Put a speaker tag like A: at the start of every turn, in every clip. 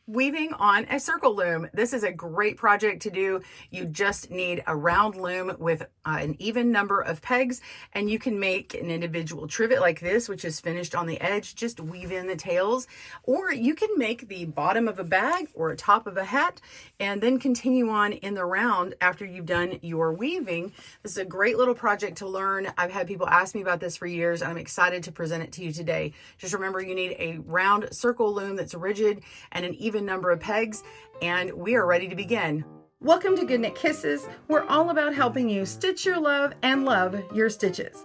A: Weaving on a circle loom. This is a great project to do. You just need a round loom with an even number of pegs, and you can make an individual trivet like this, which is finished on the edge. Just weave in the tails, or you can make the bottom of a bag or a top of a hat and then continue on in the round after you've done your weaving. This is a great little project to learn. I've had people ask me about this for years, and I'm excited to present it to you today. Just remember, you need a round circle loom that's rigid and an even number of pegs, and we are ready to begin.
B: Welcome to Good Knit Kisses. We're all about helping you stitch your love and love your stitches.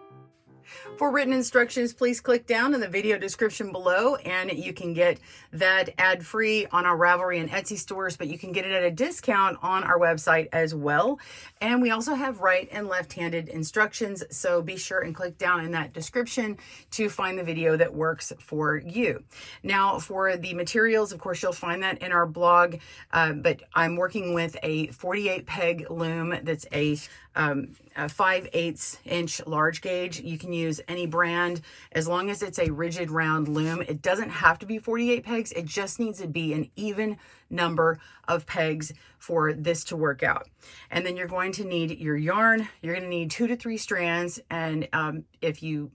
A: For written instructions, please click down in the video description below, and you can get that ad-free on our Ravelry and Etsy stores, but you can get it at a discount on our website as well. And we also have right and left-handed instructions, so be sure and click down in that description to find the video that works for you. Now, for the materials, of course, you'll find that in our blog, but I'm working with a 48 peg loom that's a 5/8 inch large gauge. You can use any brand as long as it's a rigid round loom. It doesn't have to be 48 pegs. It just needs to be an even number of pegs for this to work out. And then you're going to need your yarn. You're going to need 2 to 3 strands. And if you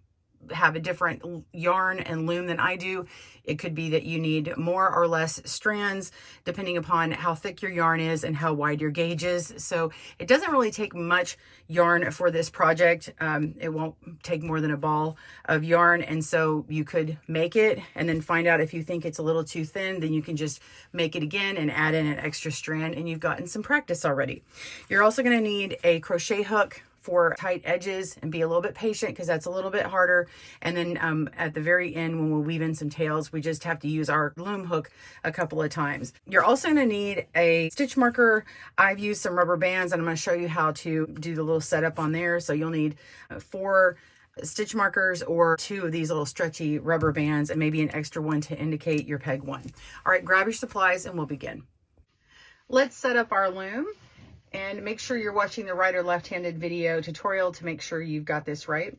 A: have a different yarn and loom than I do, it could be that you need more or less strands depending upon how thick your yarn is and how wide your gauge is. So it doesn't really take much yarn for this project. It won't take more than a ball of yarn, and so you could make it and then find out if you think it's a little too thin, then you can just make it again and add in an extra strand, and you've gotten some practice already. You're also going to need a crochet hook for tight edges, and be a little bit patient because that's a little bit harder. And then at the very end, when we weave in some tails, we just have to use our loom hook a couple of times. You're also going to need a stitch marker. I've used some rubber bands, and I'm going to show you how to do the little setup on there. So you'll need 4 stitch markers or 2 of these little stretchy rubber bands, and maybe an extra one to indicate your peg 1. All right, grab your supplies and we'll begin. Let's set up our loom. And make sure you're watching the right or left-handed video tutorial to make sure you've got this right.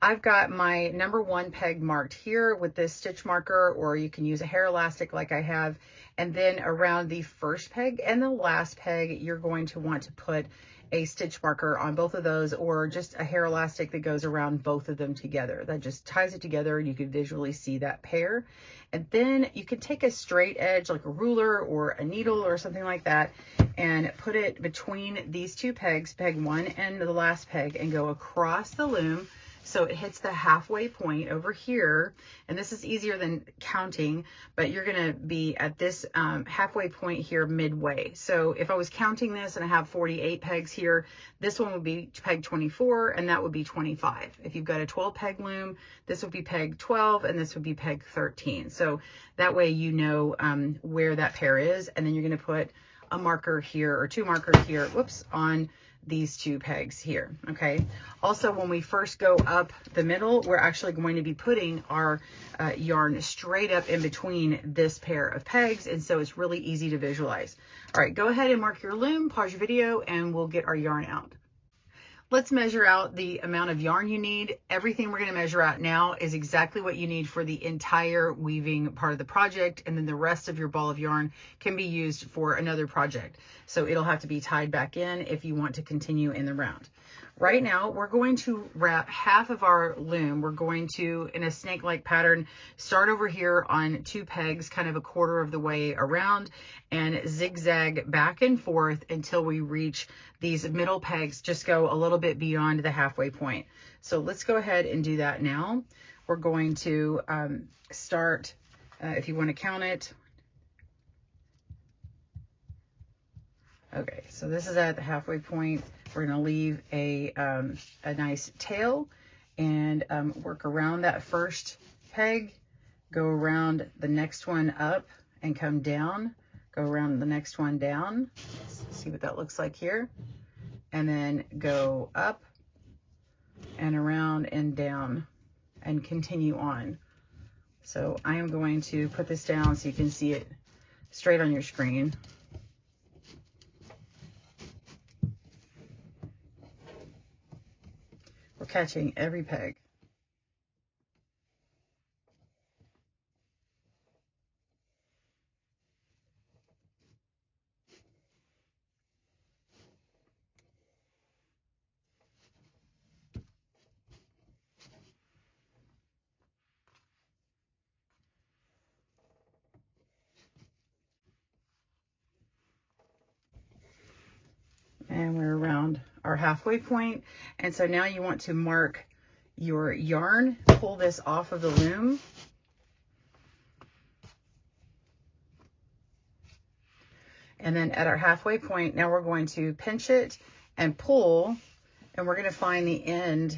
A: I've got my number 1 peg marked here with this stitch marker, or you can use a hair elastic like I have. And then around the first peg and the last peg, you're going to want to put a stitch marker on both of those, or just a hair elastic that goes around both of them together. That just ties it together, and you can visually see that pair. And then you can take a straight edge like a ruler or a needle or something like that, and put it between these 2 pegs, peg 1 and the last peg, and go across the loom so it hits the halfway point over here. And this is easier than counting, but you're going to be at this halfway point here midway. So if I was counting this and I have 48 pegs here, this one would be peg 24 and that would be 25. If you've got a 12 peg loom, this would be peg 12 and this would be peg 13. So that way you know where that pair is, and then you're going to put a marker here or 2 markers here, whoops, on these 2 pegs here. Okay. Also, when we first go up the middle, we're actually going to be putting our yarn straight up in between this pair of pegs, and so it's really easy to visualize. All right, go ahead and mark your loom, pause your video, and we'll get our yarn out. Let's measure out the amount of yarn you need. Everything we're going to measure out now is exactly what you need for the entire weaving part of the project, and then the rest of your ball of yarn can be used for another project. So it'll have to be tied back in if you want to continue in the round. Right now, we're going to wrap half of our loom. We're going to, in a snake-like pattern, start over here on 2 pegs, kind of a quarter of the way around, and zigzag back and forth until we reach these middle pegs. Just go a little bit beyond the halfway point. So let's go ahead and do that now. We're going to start, if you want to count it. Okay, so this is at the halfway point. We're going to leave a nice tail and work around that first peg, go around the next one up and come down, go around the next one down. Let's see what that looks like here. And then go up and around and down and continue on. So I am going to put this down so you can see it straight on your screen. We're catching every peg. halfway point. And so now you want to mark your yarn, pull this off of the loom. And then at our halfway point, now we're going to pinch it and pull, and we're going to find the end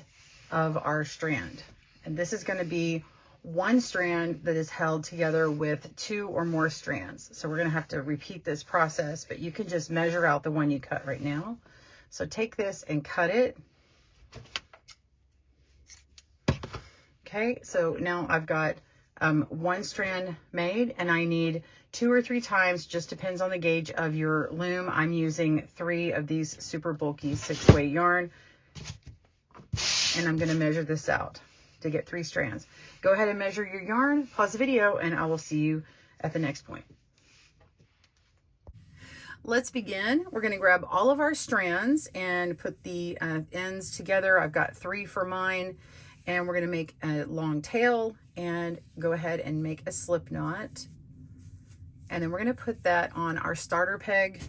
A: of our strand. And this is going to be one strand that is held together with 2 or more strands. So we're going to have to repeat this process, but you can just measure out the one you cut right now. So take this and cut it. Okay, so now I've got one strand made, and I need 2 or 3 times, just depends on the gauge of your loom. I'm using 3 of these super bulky 6-way yarn, and I'm going to measure this out to get 3 strands. Go ahead and measure your yarn, pause the video, and I will see you at the next point. Let's begin. We're going to grab all of our strands and put the ends together. I've got 3 for mine, and we're going to make a long tail and go ahead and make a slip knot. And then we're going to put that on our starter peg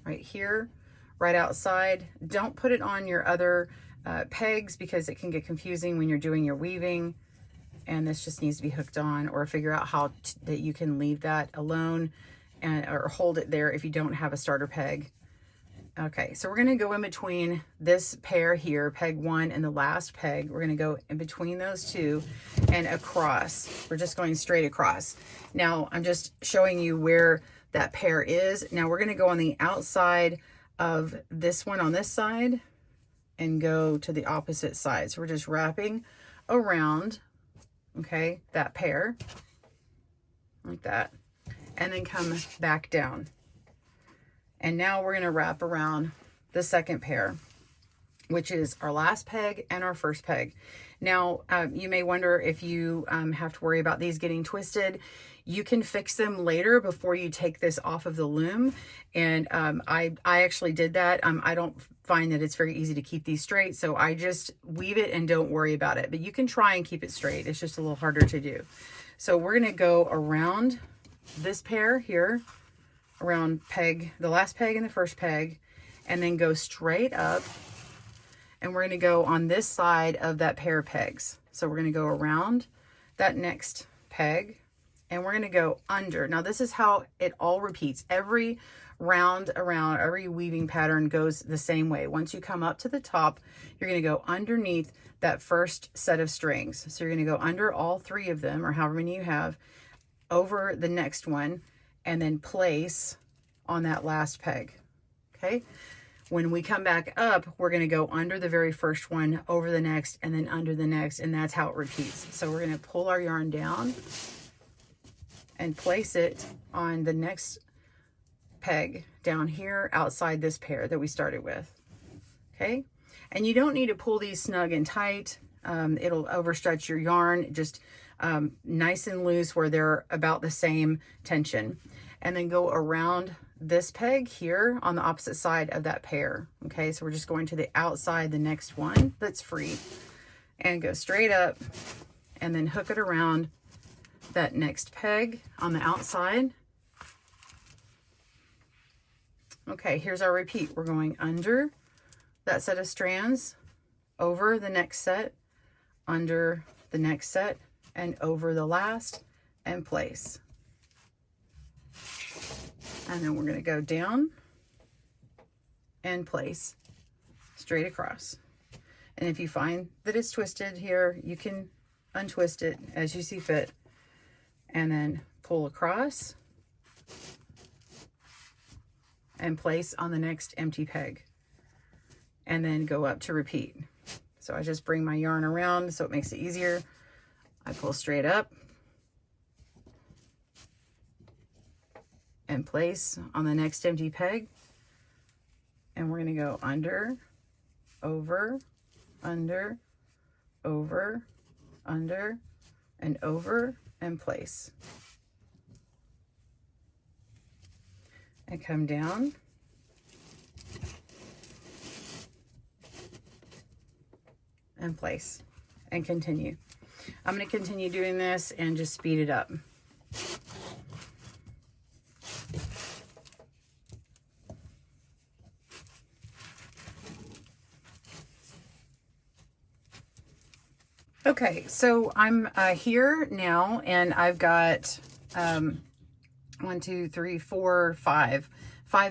A: right here, right outside. Don't put it on your other pegs because it can get confusing when you're doing your weaving, and this just needs to be hooked on, or figure out how that you can leave that alone or hold it there if you don't have a starter peg. Okay, so we're going to go in between this pair here, peg 1, and the last peg. We're going to go in between those 2 and across. We're just going straight across. Now I'm just showing you where that pair is. Now we're going to go on the outside of this one on this side and go to the opposite side. So we're just wrapping around, okay, that pair like that, and then come back down. And now we're going to wrap around the second pair, which is our last peg and our first peg. Now, you may wonder if you have to worry about these getting twisted. You can fix them later before you take this off of the loom. And I actually did that. I don't find that it's very easy to keep these straight, so I just weave it and don't worry about it. But you can try and keep it straight. It's just a little harder to do. So we're going to go around this pair here, around peg, the last peg and the first peg, and then go straight up, and we're going to go on this side of that pair of pegs. So we're going to go around that next peg, and we're going to go under. Now this is how it all repeats. Every round around, every weaving pattern goes the same way. Once you come up to the top, you're going to go underneath that first set of strings. So you're going to go under all 3 of them, or however many you have, over the next one, and then place on that last peg. Okay, when we come back up, we're going to go under the very first one, over the next, and then under the next, and that's how it repeats. So we're going to pull our yarn down and place it on the next peg down here outside this pair that we started with. Okay, and you don't need to pull these snug and tight. It'll overstretch your yarn. Just nice and loose where they're about the same tension. And then go around this peg here on the opposite side of that pair. Okay, so we're just going to the outside, the next one that's free, and go straight up, and then hook it around that next peg on the outside. Okay, here's our repeat. We're going under that set of strands, over the next set, under the next set, and over the last, and place. And then we're going to go down and place straight across. And if you find that it's twisted here, you can untwist it as you see fit, and then pull across and place on the next empty peg, and then go up to repeat. So I just bring my yarn around so it makes it easier. I pull straight up and place on the next empty peg, and we're going to go under, over, under, over, under, and over, and place. And come down and place, and continue. I'm going to continue doing this and just speed it up. Okay, so I'm here now, and I've got 1, 2, 3, 4, 5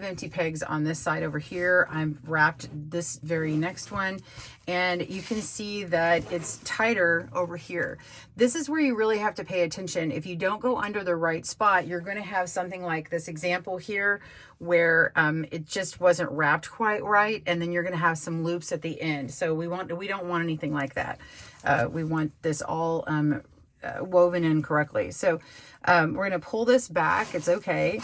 A: empty pegs on this side over here. I've wrapped this very next one, and you can see that it's tighter over here. This is where you really have to pay attention. If you don't go under the right spot, you're going to have something like this example here where it just wasn't wrapped quite right, and then you're going to have some loops at the end. So we don't want anything like that. We want this all woven in correctly. So we're going to pull this back. It's okay.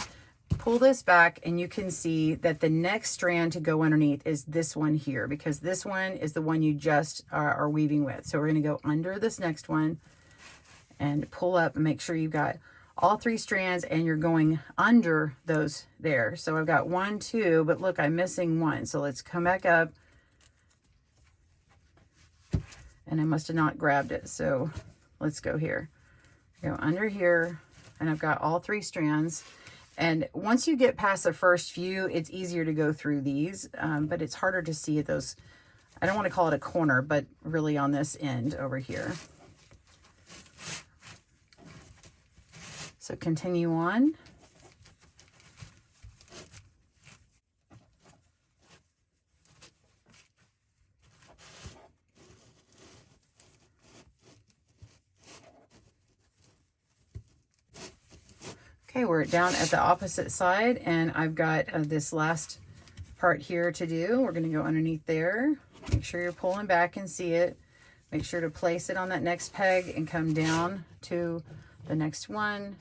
A: Pull this back, and you can see that the next strand to go underneath is this one here, because this one is the one you just are weaving with. So we're going to go under this next one and pull up and make sure you've got all 3 strands, and you're going under those there. So I've got 1, 2, but look, I'm missing 1. So let's come back up, and I must have not grabbed it. So let's go here, go under here, and I've got all 3 strands. And once you get past the first few, it's easier to go through these, but it's harder to see those. I don't want to call it a corner, but really on this end over here. So continue on. Okay, we're down at the opposite side, and I've got this last part here to do. We're going to go underneath there. Make sure you're pulling back and see it. Make sure to place it on that next peg and come down to the next one.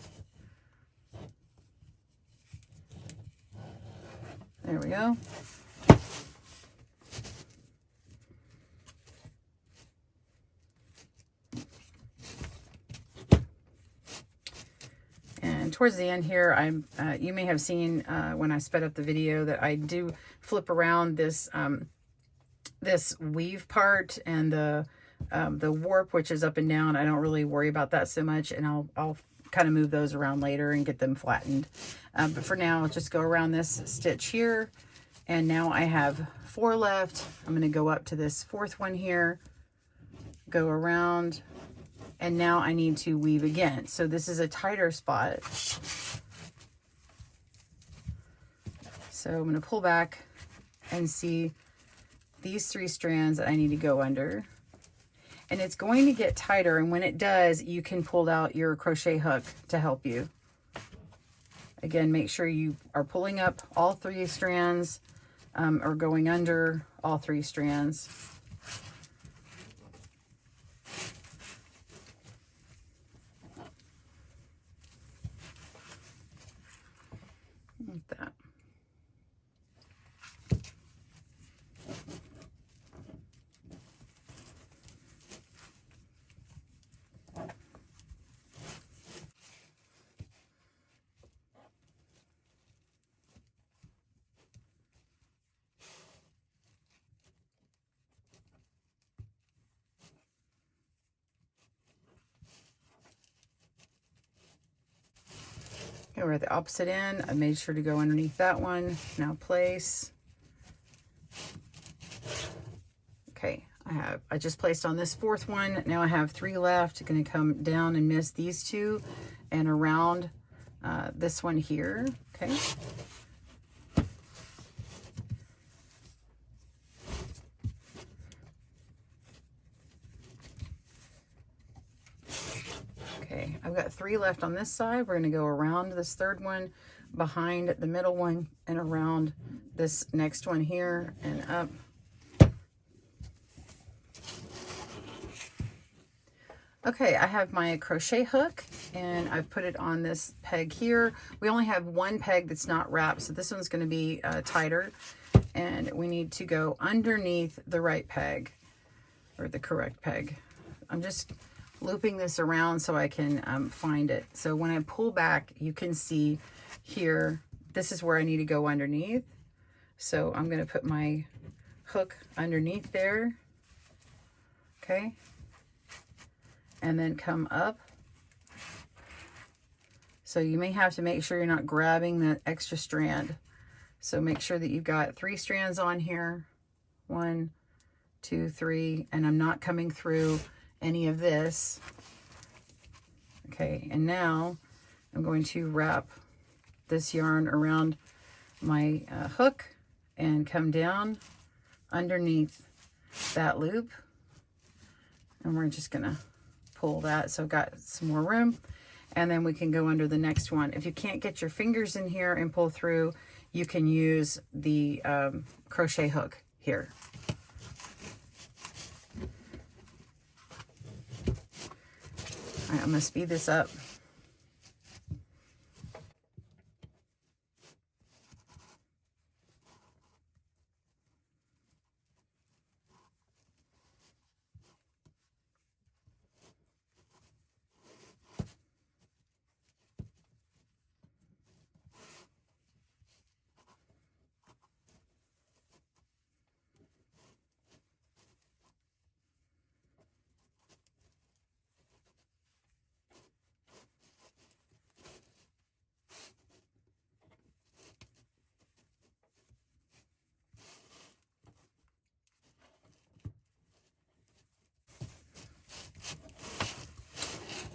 A: There we go. And towards the end here, you may have seen when I sped up the video that I do flip around this this weave part and the warp, which is up and down. I don't really worry about that so much, and I'll kind of move those around later and get them flattened. But for now, I'll just go around this stitch here, and now I have 4 left. I'm going to go up to this 4th one here, go around. And now I need to weave again. So this is a tighter spot. So I'm going to pull back and see these 3 strands that I need to go under. And it's going to get tighter. And when it does, you can pull out your crochet hook to help you. Again, make sure you are pulling up all 3 strands or going under all 3 strands. Like that. Okay, we're at the opposite end. I made sure to go underneath that one. Now place. Okay, I just placed on this 4th one. Now I have 3 left. I'm going to come down and miss these 2 and around this one here. Okay. Okay, I've got 3 left on this side. We're going to go around this 3rd one, behind the middle one, and around this next one here and up. Okay, I have my crochet hook, and I've put it on this peg here. We only have 1 peg that's not wrapped, so this one's going to be tighter. And we need to go underneath the right peg, or the correct peg. I'm just looping this around so I can find it. So when I pull back, you can see here, this is where I need to go underneath. So I'm going to put my hook underneath there. Okay. And then come up. So you may have to make sure you're not grabbing that extra strand. So make sure that you've got 3 strands on here. 1, 2, 3, and I'm not coming through any of this. Okay, and now I'm going to wrap this yarn around my hook and come down underneath that loop. And we're just gonna pull that so I've got some more room. And then we can go under the next one. If you can't get your fingers in here and pull through, you can use the crochet hook here. All right, I'm gonna speed this up.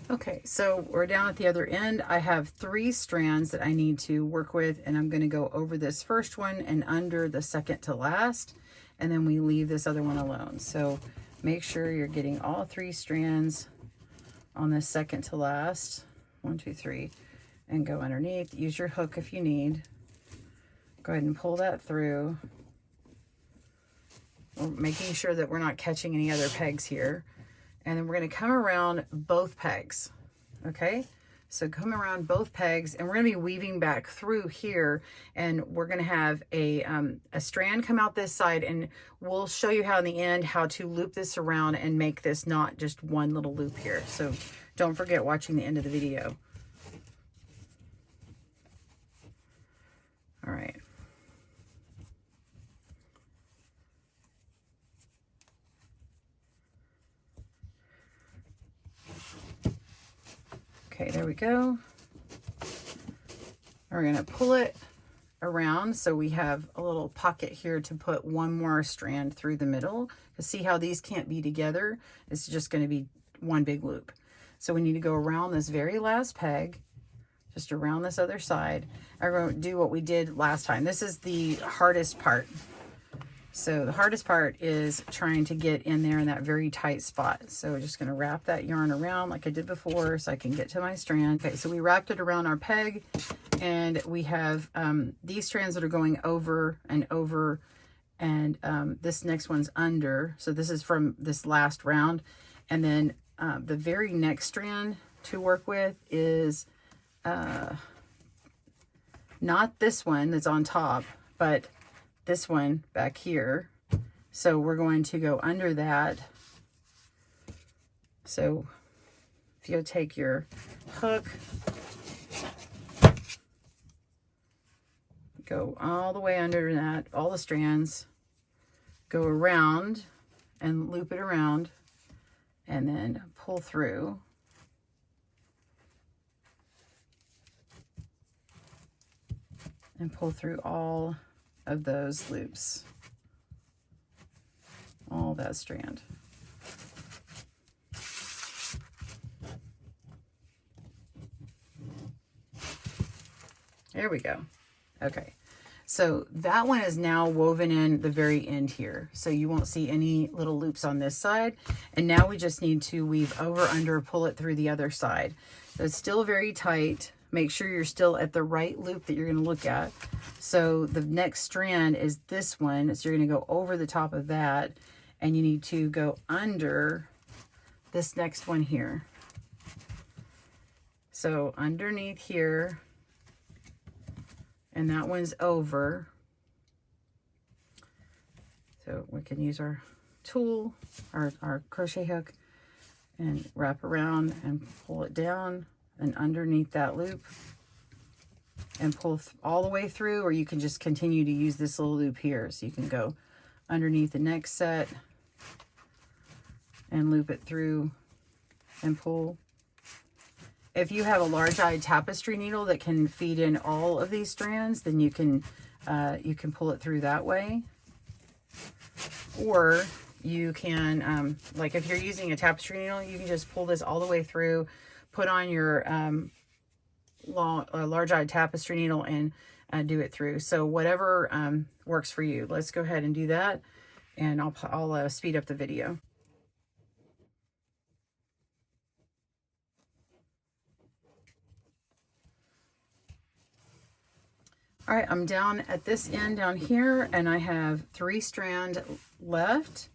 A: Okay, so we're down at the other end. I have 3 strands that I need to work with, and I'm going to go over this first one and under the second to last, and then we leave this other one alone. So make sure you're getting all 3 strands on this second to last. 1, 2, 3, and go underneath. Use your hook if you need. Go ahead and pull that through. We're making sure that we're not catching any other pegs here. And then we're going to come around both pegs, okay? So come around both pegs, and we're going to be weaving back through here, and we're going to have a strand come out this side, and we'll show you how in the end how to loop this around and make this not just one little loop here. So don't forget watching the end of the video. All right. Okay, there we go. We're going to pull it around so we have a little pocket here to put one more strand through the middle. To see how these can't be together, it's just going to be one big loop. So we need to go around this very last peg, just around this other side. I'm going to do what we did last time. This is the hardest part. So the hardest part is trying to get in there in that very tight spot. So we're just going to wrap that yarn around like I did before so I can get to my strand. Okay, so we wrapped it around our peg, and we have these strands that are going over and over, and this next one's under. So this is from this last round. And then the very next strand to work with is not this one that's on top, but this one back here. So we're going to go under that. So if you'll take your hook, go all the way under that, all the strands, go around and loop it around, and then pull through. And pull through all of those loops, all that strand. There we go. Okay, so that one is now woven in the very end here, so you won't see any little loops on this side. And now we just need to weave over, under, pull it through the other side. So it's still very tight. Make sure you're still at the right loop that you're going to look at. So the next strand is this one. So you're going to go over the top of that, and you need to go under this next one here. So underneath here, and that one's over. So we can use our tool, our crochet hook, and wrap around and pull it down and underneath that loop, and pull all the way through, or you can just continue to use this little loop here. So you can go underneath the next set and loop it through and pull. If you have a large-eyed tapestry needle that can feed in all of these strands, then you can pull it through that way. Or you can, like if you're using a tapestry needle, you can just pull this all the way through, put on your large-eyed tapestry needle and do it through. So whatever works for you. Let's go ahead and do that, and I'll speed up the video. All right, I'm down at this end down here, and I have 3 strands left,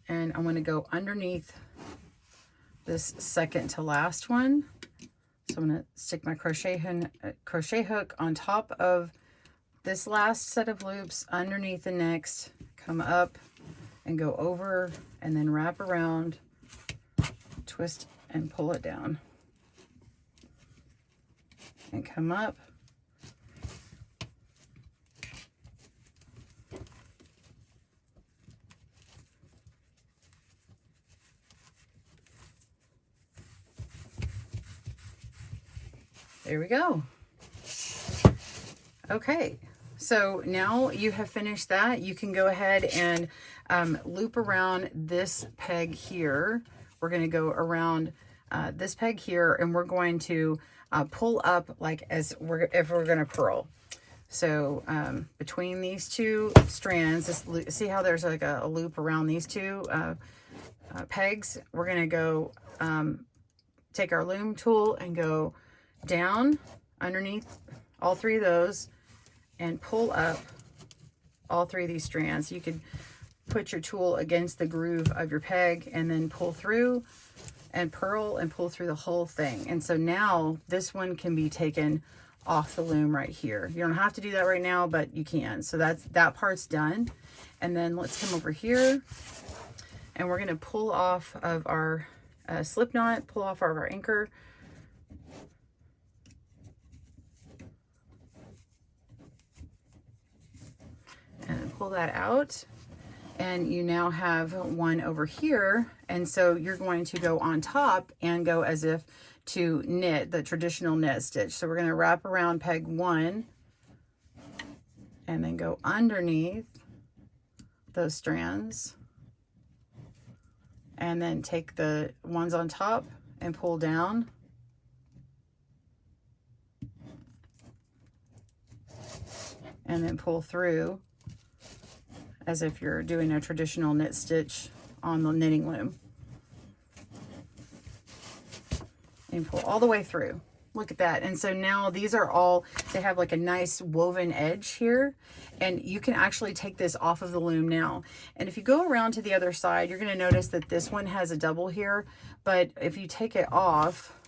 A: and I'm going to go underneath this second to last one. So I'm going to stick my crochet hook on top of this last set of loops, underneath the next, come up and go over, and then wrap around, twist and pull it down, and come up. There we go. Okay, so now you have finished that. You can go ahead and loop around this peg here. We're going to go around this peg here, and we're going to pull up like if we're going to purl. So between these 2 strands, see how there's like a loop around these 2 pegs? We're going to go take our loom tool and go down underneath all 3 of those and pull up all 3 of these strands. You could put your tool against the groove of your peg and then pull through and purl and pull through the whole thing. And so now this one can be taken off the loom right here. You don't have to do that right now, but you can. So that part's done. And then let's come over here, and we're going to pull off of our slip knot, pull off of our anchor. And pull that out, and you now have one over here. And so you're going to go on top and go as if to knit the traditional knit stitch. So we're going to wrap around peg 1 and then go underneath those strands, and then take the ones on top and pull down, and then pull through as if you're doing a traditional knit stitch on the knitting loom, and pull all the way through. Look at that. And so now these are all, they have like a nice woven edge here, and you can actually take this off of the loom now. And if you go around to the other side, you're going to notice that this one has a double here, but if you take it off,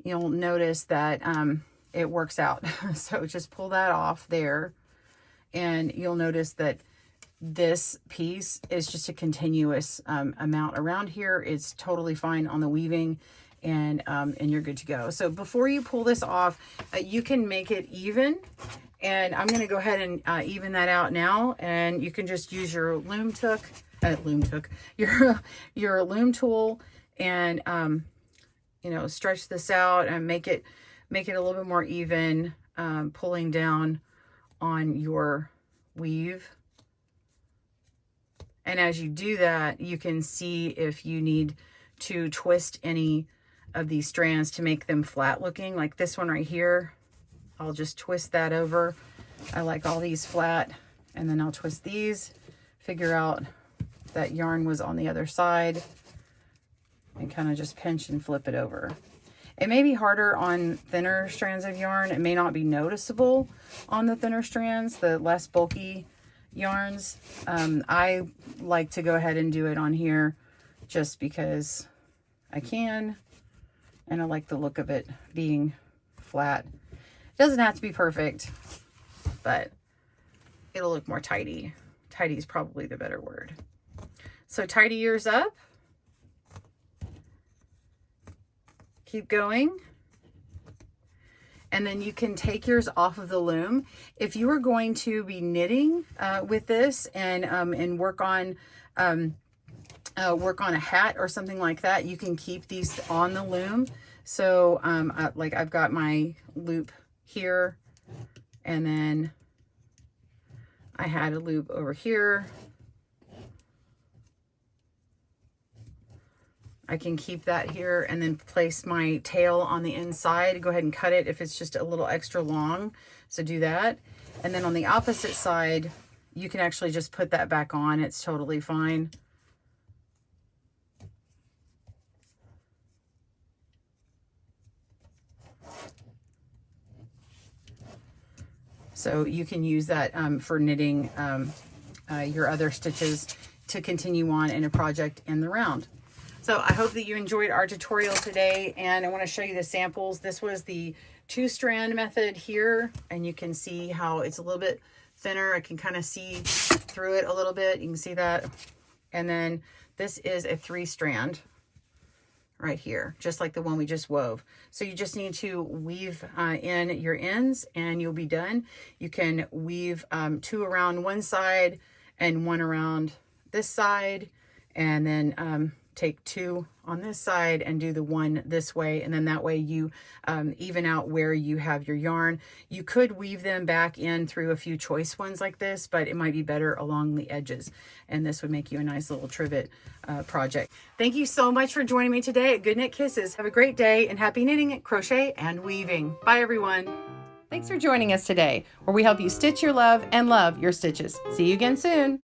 A: you'll notice that it works out. So just pull that off there, and you'll notice that this piece is just a continuous amount around here. It's totally fine on the weaving, and you're good to go. So before you pull this off, you can make it even, and I'm going to go ahead and even that out now. And you can just use your your loom tool, and you know, stretch this out and make it a little bit more even, pulling down on your weave. And as you do that, you can see if you need to twist any of these strands to make them flat looking, like this one right here. I'll just twist that over. I like all these flat, and then I'll twist these, figure out that yarn was on the other side, and kind of just pinch and flip it over. It may be harder on thinner strands of yarn. It may not be noticeable on the thinner strands, the less bulky yarns. I like to go ahead and do it on here just because I can, and I like the look of it being flat. It doesn't have to be perfect, but it'll look more tidy. Tidy is probably the better word. So tidy yours up. Keep going. And then you can take yours off of the loom. If you are going to be knitting with this and work on a hat or something like that, you can keep these on the loom. So like I've got my loop here, and then I had a loop over here, I can keep that here and then place my tail on the inside. Go ahead and cut it if it's just a little extra long. So do that. And then on the opposite side, you can actually just put that back on. It's totally fine. So you can use that for knitting your other stitches to continue on in a project in the round. So I hope that you enjoyed our tutorial today, and I want to show you the samples. This was the 2-strand method here, and you can see how it's a little bit thinner. I can kind of see through it a little bit. You can see that. And then this is a 3-strand right here, just like the one we just wove. So you just need to weave in your ends and you'll be done. You can weave 2 around one side and 1 around this side, and then take 2 on this side and do the 1 this way, and then that way you even out where you have your yarn. You could weave them back in through a few choice ones like this, but it might be better along the edges, and this would make you a nice little trivet project. Thank you so much for joining me today at Good Knit Kisses. Have a great day and happy knitting, crochet, and weaving. Bye everyone.
B: Thanks for joining us today, where we help you stitch your love and love your stitches. See you again soon.